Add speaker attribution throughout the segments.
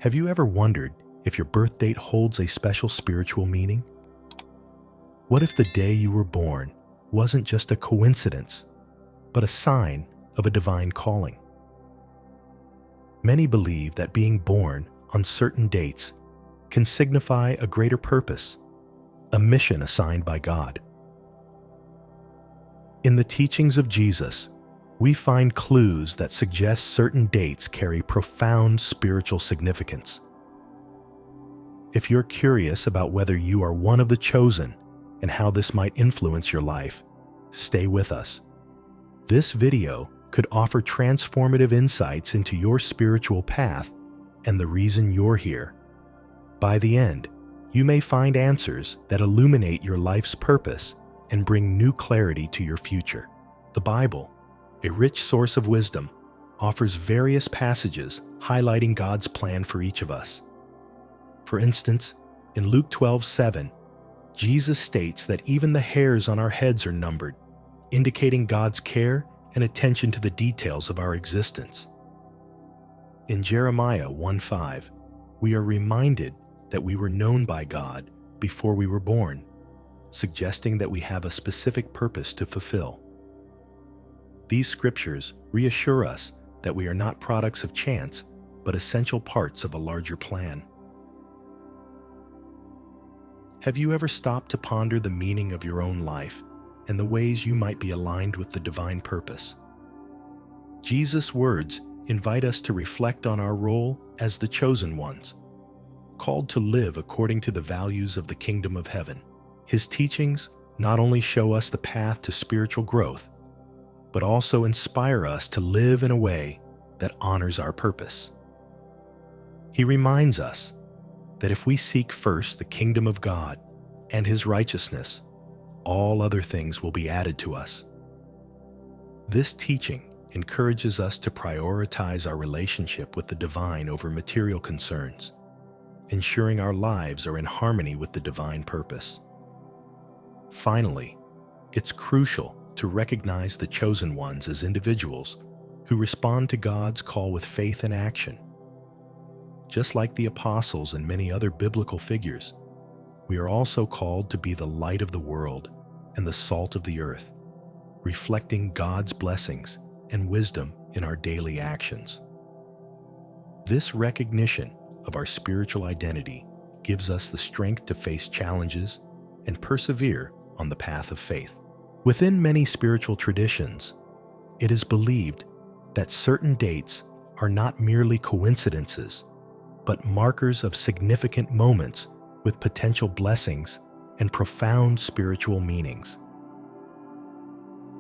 Speaker 1: Have you ever wondered if your birth date holds a special spiritual meaning? What if the day you were born wasn't just a coincidence, but a sign of a divine calling? Many believe that being born on certain dates can signify a greater purpose, a mission assigned by God. In the teachings of Jesus, we find clues that suggest certain dates carry profound spiritual significance. If you're curious about whether you are one of the chosen and how this might influence your life, stay with us. This video could offer transformative insights into your spiritual path and the reason you're here. By the end, you may find answers that illuminate your life's purpose and bring new clarity to your future. The Bible, a rich source of wisdom, offers various passages highlighting God's plan for each of us. For instance, in Luke 12:7, Jesus states that even the hairs on our heads are numbered, indicating God's care and attention to the details of our existence. In Jeremiah 1:5, we are reminded that we were known by God before we were born, suggesting that we have a specific purpose to fulfill. These scriptures reassure us that we are not products of chance, but essential parts of a larger plan. Have you ever stopped to ponder the meaning of your own life and the ways you might be aligned with the divine purpose? Jesus' words invite us to reflect on our role as the chosen ones, called to live according to the values of the kingdom of heaven. His teachings not only show us the path to spiritual growth, but also inspire us to live in a way that honors our purpose. He reminds us that if we seek first the kingdom of God and His righteousness, all other things will be added to us. This teaching encourages us to prioritize our relationship with the divine over material concerns, ensuring our lives are in harmony with the divine purpose. Finally, it's crucial to recognize the chosen ones as individuals who respond to God's call with faith and action. Just like the apostles and many other biblical figures, we are also called to be the light of the world and the salt of the earth, reflecting God's blessings and wisdom in our daily actions. This recognition of our spiritual identity gives us the strength to face challenges and persevere on the path of faith. Within many spiritual traditions, it is believed that certain dates are not merely coincidences, but markers of significant moments with potential blessings and profound spiritual meanings.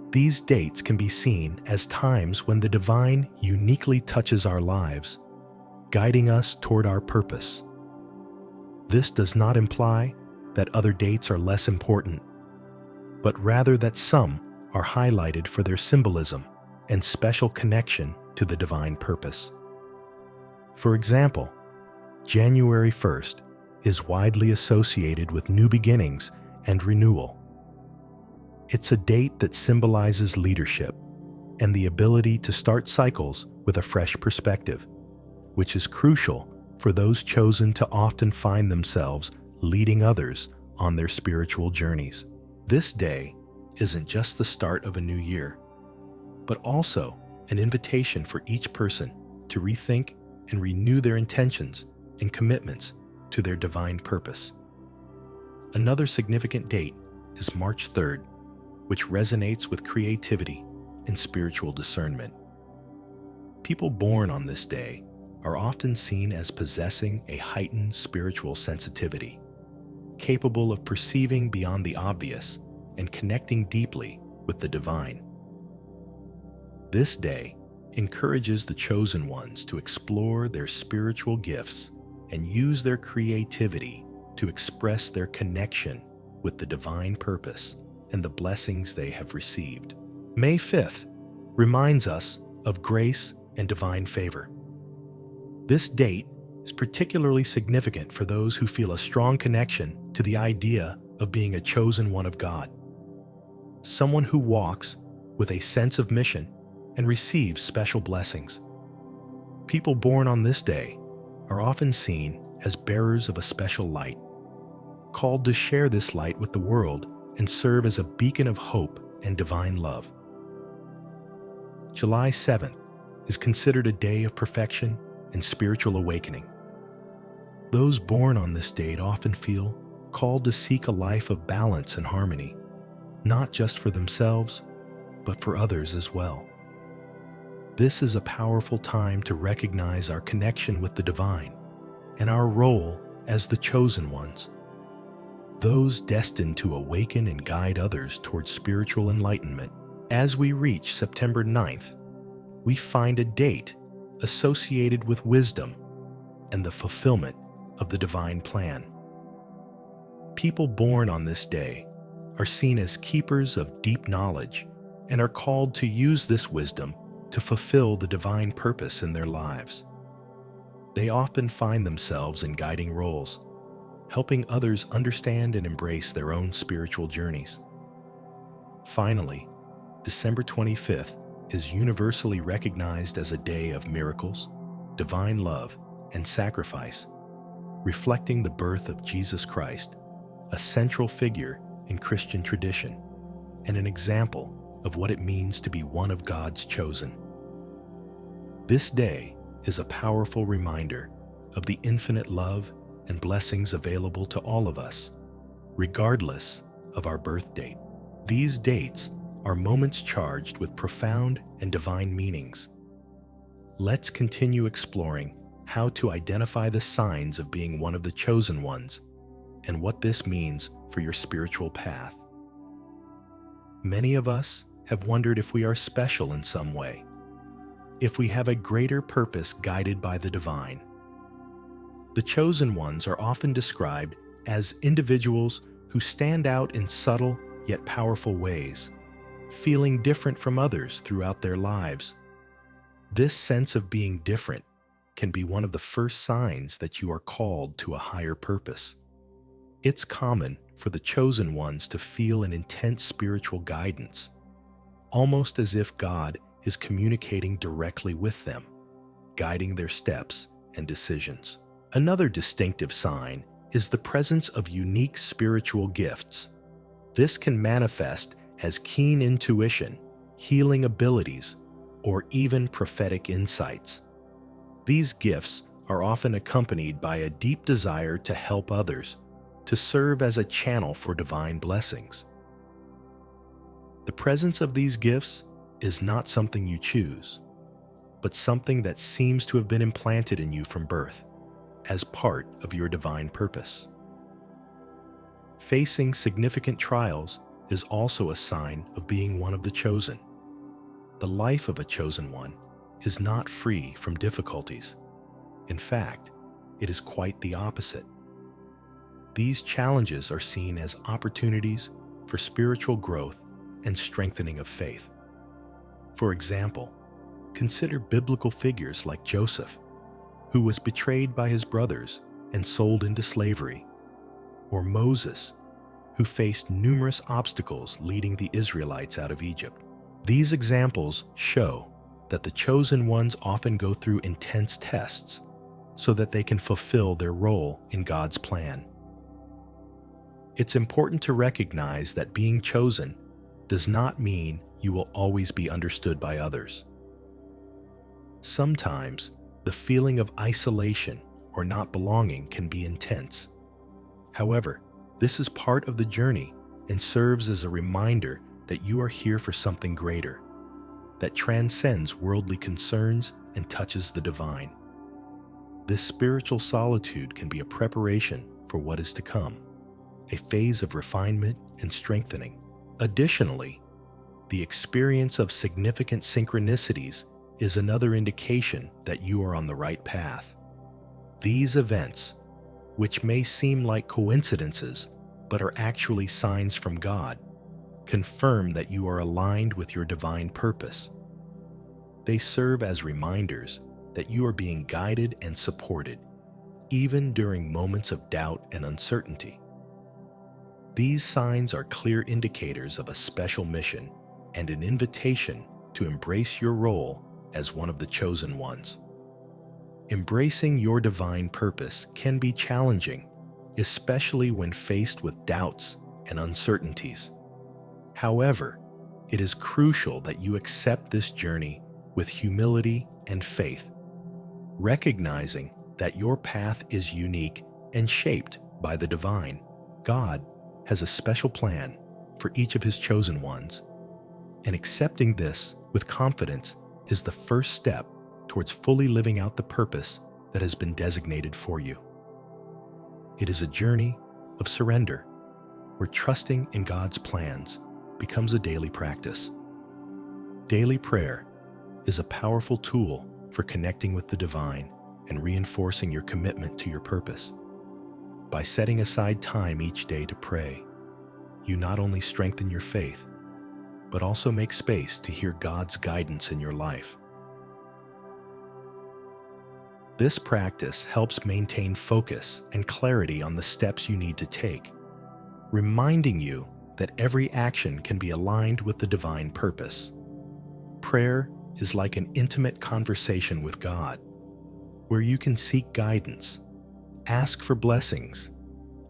Speaker 1: These dates can be seen as times when the divine uniquely touches our lives, guiding us toward our purpose. This does not imply that other dates are less important, but rather that some are highlighted for their symbolism and special connection to the divine purpose. For example, January 1st is widely associated with new beginnings and renewal. It's a date that symbolizes leadership and the ability to start cycles with a fresh perspective, which is crucial for those chosen to often find themselves leading others on their spiritual journeys. This day isn't just the start of a new year, but also an invitation for each person to rethink and renew their intentions and commitments to their divine purpose. Another significant date is March 3rd, which resonates with creativity and spiritual discernment. People born on this day are often seen as possessing a heightened spiritual sensitivity, capable of perceiving beyond the obvious and connecting deeply with the divine. This day encourages the chosen ones to explore their spiritual gifts and use their creativity to express their connection with the divine purpose and the blessings they have received. May 5th reminds us of grace and divine favor. This date is particularly significant for those who feel a strong connection to the idea of being a chosen one of God, someone who walks with a sense of mission and receives special blessings. People born on this day are often seen as bearers of a special light, called to share this light with the world and serve as a beacon of hope and divine love. July 7th is considered a day of perfection and spiritual awakening. Those born on this date often feel called to seek a life of balance and harmony, not just for themselves, but for others as well. This is a powerful time to recognize our connection with the divine and our role as the chosen ones, those destined to awaken and guide others towards spiritual enlightenment. As we reach September 9th, we find a date associated with wisdom and the fulfillment of the divine plan. People born on this day are seen as keepers of deep knowledge and are called to use this wisdom to fulfill the divine purpose in their lives. They often find themselves in guiding roles, helping others understand and embrace their own spiritual journeys. Finally, December 25th is universally recognized as a day of miracles, divine love, and sacrifice, reflecting the birth of Jesus Christ, a central figure in Christian tradition and an example of what it means to be one of God's chosen. This day is a powerful reminder of the infinite love and blessings available to all of us, regardless of our birth date. These dates are moments charged with profound and divine meanings. Let's continue exploring how to identify the signs of being one of the chosen ones and what this means for your spiritual path. Many of us have wondered if we are special in some way, if we have a greater purpose guided by the divine. The chosen ones are often described as individuals who stand out in subtle yet powerful ways, feeling different from others throughout their lives. This sense of being different can be one of the first signs that you are called to a higher purpose. It's common for the chosen ones to feel an intense spiritual guidance, almost as if God is communicating directly with them, guiding their steps and decisions. Another distinctive sign is the presence of unique spiritual gifts. This can manifest as keen intuition, healing abilities, or even prophetic insights. These gifts are often accompanied by a deep desire to help others, to serve as a channel for divine blessings. The presence of these gifts is not something you choose, but something that seems to have been implanted in you from birth, as part of your divine purpose. Facing significant trials is also a sign of being one of the chosen. The life of a chosen one is not free from difficulties. In fact, it is quite the opposite. These challenges are seen as opportunities for spiritual growth and strengthening of faith. For example, consider biblical figures like Joseph, who was betrayed by his brothers and sold into slavery, or Moses, who faced numerous obstacles leading the Israelites out of Egypt. These examples show that the chosen ones often go through intense tests so that they can fulfill their role in God's plan. It's important to recognize that being chosen does not mean you will always be understood by others. Sometimes, the feeling of isolation or not belonging can be intense. However, this is part of the journey and serves as a reminder that you are here for something greater, that transcends worldly concerns and touches the divine. This spiritual solitude can be a preparation for what is to come, a phase of refinement and strengthening. Additionally, the experience of significant synchronicities is another indication that you are on the right path. These events, which may seem like coincidences but are actually signs from God, confirm that you are aligned with your divine purpose. They serve as reminders that you are being guided and supported, even during moments of doubt and uncertainty. These signs are clear indicators of a special mission and an invitation to embrace your role as one of the chosen ones. Embracing your divine purpose can be challenging, especially when faced with doubts and uncertainties. However, it is crucial that you accept this journey with humility and faith, recognizing that your path is unique and shaped by the divine. God has a special plan for each of his chosen ones, and accepting this with confidence is the first step towards fully living out the purpose that has been designated for you. It is a journey of surrender, where trusting in God's plans becomes a daily practice. Daily prayer is a powerful tool for connecting with the divine and reinforcing your commitment to your purpose. By setting aside time each day to pray, you not only strengthen your faith, but also make space to hear God's guidance in your life. This practice helps maintain focus and clarity on the steps you need to take, reminding you that every action can be aligned with the divine purpose. Prayer is like an intimate conversation with God, where you can seek guidance, ask for blessings,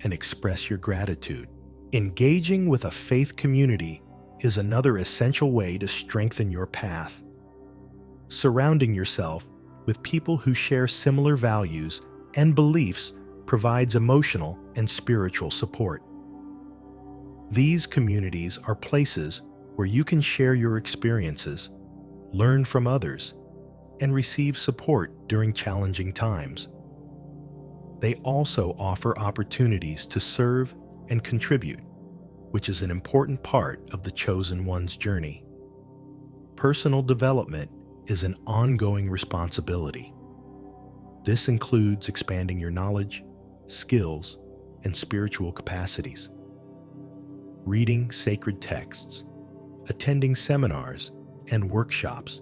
Speaker 1: and express your gratitude. Engaging with a faith community is another essential way to strengthen your path. Surrounding yourself with people who share similar values and beliefs provides emotional and spiritual support. These communities are places where you can share your experiences, learn from others, and receive support during challenging times. They also offer opportunities to serve and contribute, which is an important part of the chosen one's journey. Personal development is an ongoing responsibility. This includes expanding your knowledge, skills, and spiritual capacities. Reading sacred texts, attending seminars and workshops,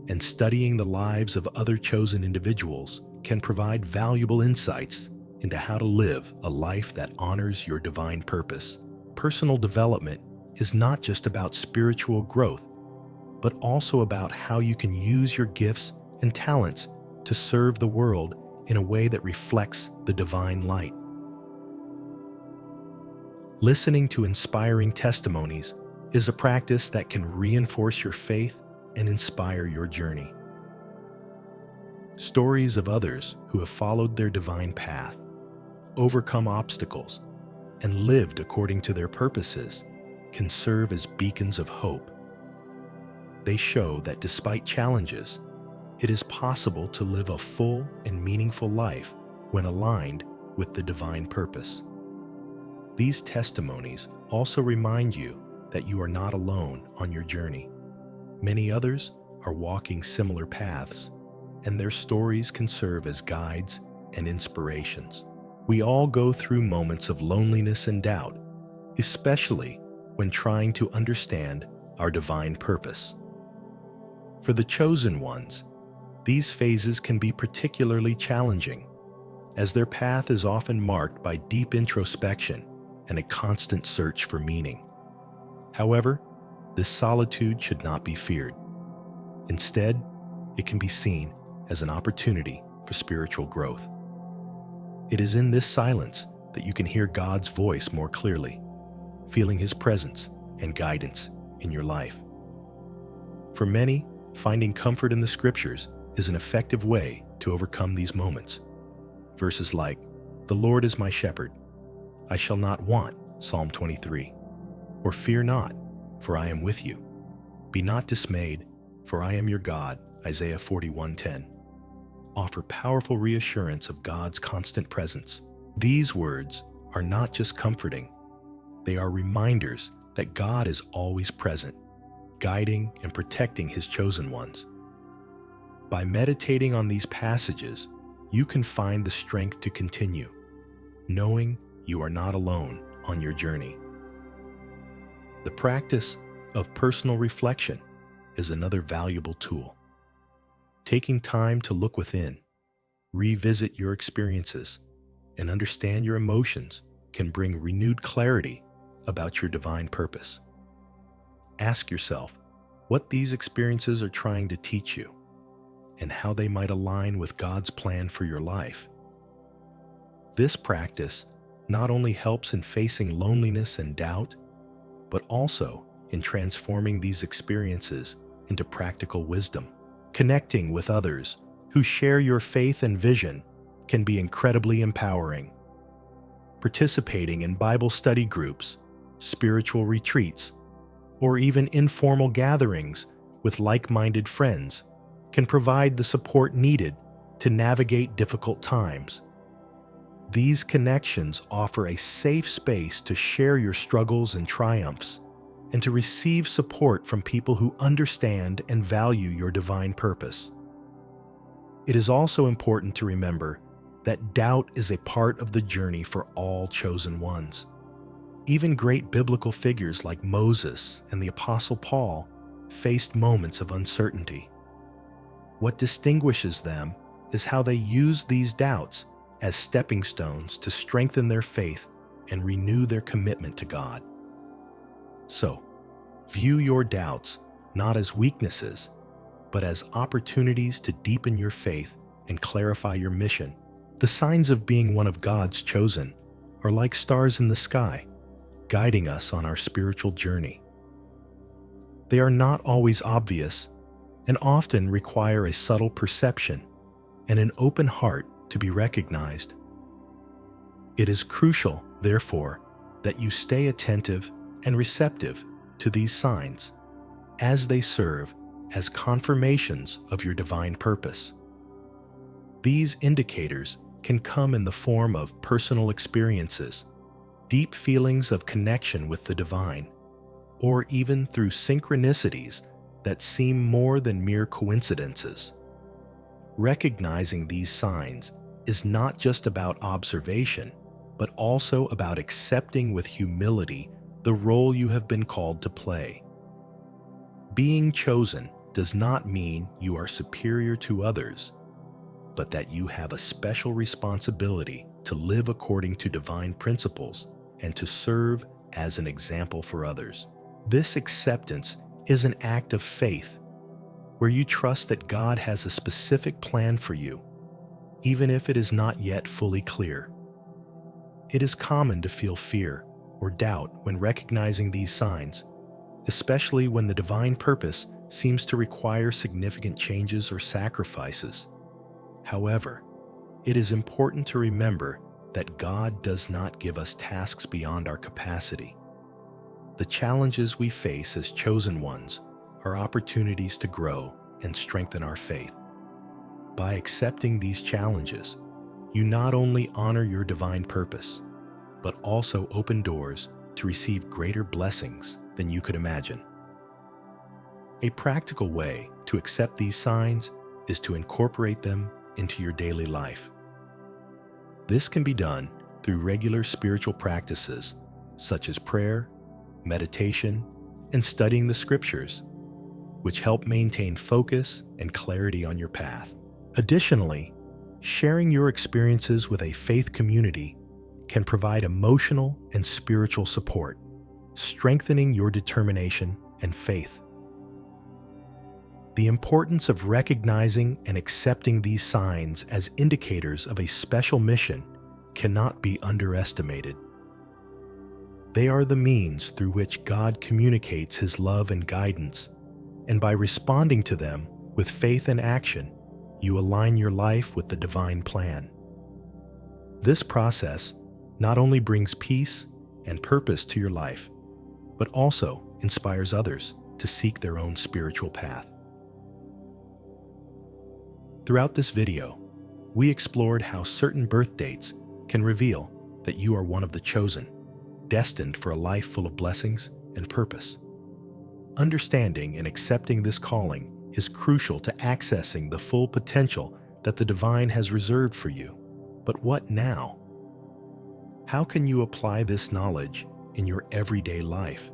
Speaker 1: and studying the lives of other chosen individuals can provide valuable insights into how to live a life that honors your divine purpose. Personal development is not just about spiritual growth, but also about how you can use your gifts and talents to serve the world in a way that reflects the divine light. Listening to inspiring testimonies is a practice that can reinforce your faith and inspire your journey. Stories of others who have followed their divine path, overcome obstacles, and lived according to their purposes can serve as beacons of hope. They show that despite challenges, it is possible to live a full and meaningful life when aligned with the divine purpose. These testimonies also remind you that you are not alone on your journey. Many others are walking similar paths, and their stories can serve as guides and inspirations. We all go through moments of loneliness and doubt, especially when trying to understand our divine purpose. For the chosen ones, these phases can be particularly challenging, as their path is often marked by deep introspection and a constant search for meaning. However, this solitude should not be feared. Instead, it can be seen as an opportunity for spiritual growth. It is in this silence that you can hear God's voice more clearly, feeling His presence and guidance in your life. For many, finding comfort in the Scriptures is an effective way to overcome these moments. Verses like, "The Lord is my shepherd, I shall not want," Psalm 23, or "Fear not, for I am with you. Be not dismayed, for I am your God," Isaiah 41:10, offer powerful reassurance of God's constant presence. These words are not just comforting, they are reminders that God is always present, guiding and protecting His chosen ones. By meditating on these passages, you can find the strength to continue, knowing you are not alone on your journey. The practice of personal reflection is another valuable tool. Taking time to look within, revisit your experiences, and understand your emotions can bring renewed clarity about your divine purpose. Ask yourself what these experiences are trying to teach you, and how they might align with God's plan for your life. This practice not only helps in facing loneliness and doubt, but also in transforming these experiences into practical wisdom. Connecting with others who share your faith and vision can be incredibly empowering. Participating in Bible study groups, spiritual retreats, or even informal gatherings with like-minded friends can provide the support needed to navigate difficult times. These connections offer a safe space to share your struggles and triumphs, and to receive support from people who understand and value your divine purpose. It is also important to remember that doubt is a part of the journey for all chosen ones. Even great biblical figures like Moses and the Apostle Paul faced moments of uncertainty. What distinguishes them is how they used these doubts as stepping stones to strengthen their faith and renew their commitment to God. So, view your doubts not as weaknesses, but as opportunities to deepen your faith and clarify your mission. The signs of being one of God's chosen are like stars in the sky, guiding us on our spiritual journey. They are not always obvious and often require a subtle perception and an open heart to be recognized. It is crucial, therefore, that you stay attentive and receptive to these signs as they serve as confirmations of your divine purpose. These indicators can come in the form of personal experiences, deep feelings of connection with the divine, or even through synchronicities that seem more than mere coincidences. Recognizing these signs is not just about observation, but also about accepting with humility the role you have been called to play. Being chosen does not mean you are superior to others, but that you have a special responsibility to live according to divine principles and to serve as an example for others. This acceptance is an act of faith, where you trust that God has a specific plan for you, even if it is not yet fully clear. It is common to feel fear or doubt when recognizing these signs, especially when the divine purpose seems to require significant changes or sacrifices. However, it is important to remember that God does not give us tasks beyond our capacity. The challenges we face as chosen ones are opportunities to grow and strengthen our faith. By accepting these challenges, you not only honor your divine purpose, but also open doors to receive greater blessings than you could imagine. A practical way to accept these signs is to incorporate them into your daily life. This can be done through regular spiritual practices such as prayer, meditation, and studying the scriptures, which help maintain focus and clarity on your path. Additionally, sharing your experiences with a faith community can provide emotional and spiritual support, strengthening your determination and faith. The importance of recognizing and accepting these signs as indicators of a special mission cannot be underestimated. They are the means through which God communicates His love and guidance, and by responding to them with faith and action, you align your life with the divine plan. This process not only brings peace and purpose to your life, but also inspires others to seek their own spiritual path. Throughout this video, we explored how certain birth dates can reveal that you are one of the chosen, destined for a life full of blessings and purpose. Understanding and accepting this calling is crucial to accessing the full potential that the divine has reserved for you. But what now? How can you apply this knowledge in your everyday life?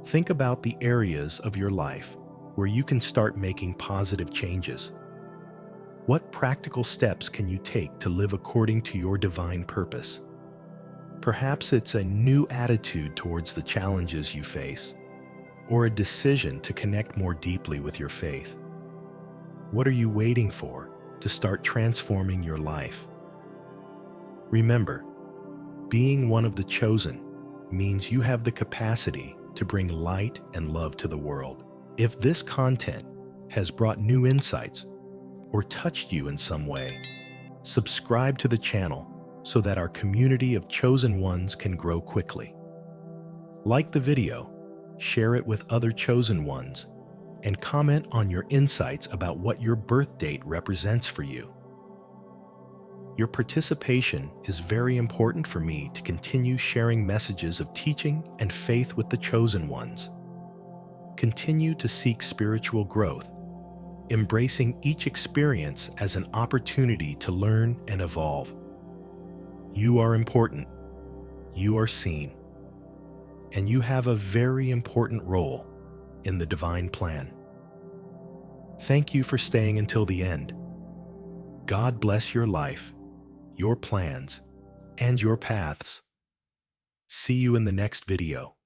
Speaker 1: Think about the areas of your life where you can start making positive changes. What practical steps can you take to live according to your divine purpose? Perhaps it's a new attitude towards the challenges you face, or a decision to connect more deeply with your faith. What are you waiting for to start transforming your life? Remember, being one of the chosen means you have the capacity to bring light and love to the world. If this content has brought new insights or touched you in some way, subscribe to the channel so that our community of chosen ones can grow quickly. Like the video, share it with other chosen ones, and comment on your insights about what your birth date represents for you. Your participation is very important for me to continue sharing messages of teaching and faith with the chosen ones. Continue to seek spiritual growth, embracing each experience as an opportunity to learn and evolve. You are important, you are seen, and you have a very important role in the divine plan. Thank you for staying until the end. God bless your life, your plans, and your paths. See you in the next video.